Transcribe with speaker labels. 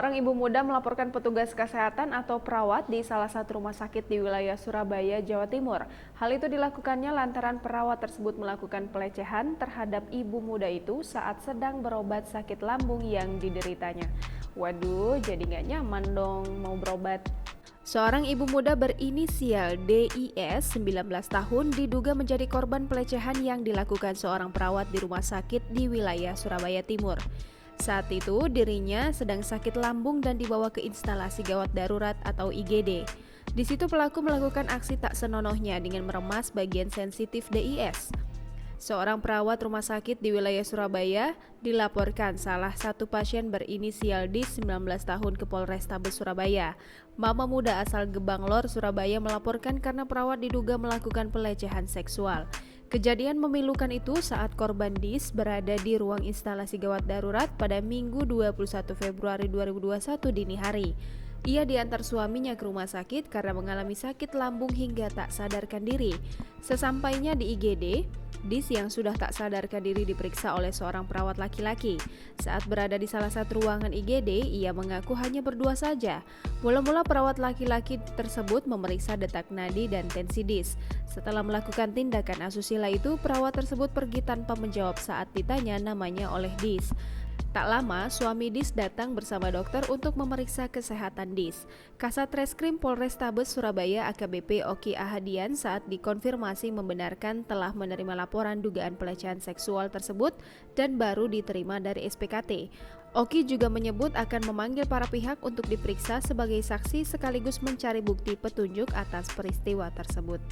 Speaker 1: Seorang ibu muda melaporkan petugas kesehatan atau perawat di salah satu rumah sakit di wilayah Surabaya, Jawa Timur. Hal itu dilakukannya lantaran perawat tersebut melakukan pelecehan terhadap ibu muda itu saat sedang berobat sakit lambung yang dideritanya. Waduh, jadi nggak nyaman dong mau berobat. Seorang ibu muda berinisial DIS, 19 tahun, diduga menjadi korban pelecehan yang dilakukan seorang perawat di rumah sakit di wilayah Surabaya Timur. Saat itu, dirinya sedang sakit lambung dan dibawa ke instalasi gawat darurat atau IGD. Di situ pelaku melakukan aksi tak senonohnya dengan meremas bagian sensitif DIS. Seorang perawat rumah sakit di wilayah Surabaya dilaporkan salah satu pasien berinisial DIS 19 tahun ke Polrestabes Surabaya. Mama muda asal Gebang Lor, Surabaya melaporkan karena perawat diduga melakukan pelecehan seksual. Kejadian memilukan itu saat korban DIS berada di ruang instalasi gawat darurat pada Minggu 21 Februari 2021 dini hari. Ia diantar suaminya ke rumah sakit karena mengalami sakit lambung hingga tak sadarkan diri. Sesampainya di IGD, DIS yang sudah tak sadarkan diri diperiksa oleh seorang perawat laki-laki. Saat berada di salah satu ruangan IGD, ia mengaku hanya berdua saja. Mula-mula perawat laki-laki tersebut memeriksa detak nadi dan tensi DIS. Setelah melakukan tindakan asusila itu, perawat tersebut pergi tanpa menjawab saat ditanya namanya oleh DIS. Tak lama, suami DIS datang bersama dokter untuk memeriksa kesehatan DIS. Kasat Reskrim Polrestabes Surabaya AKBP Oki Ahadian saat dikonfirmasi membenarkan telah menerima laporan dugaan pelecehan seksual tersebut dan baru diterima dari SPKT. Oki juga menyebut akan memanggil para pihak untuk diperiksa sebagai saksi sekaligus mencari bukti petunjuk atas peristiwa tersebut.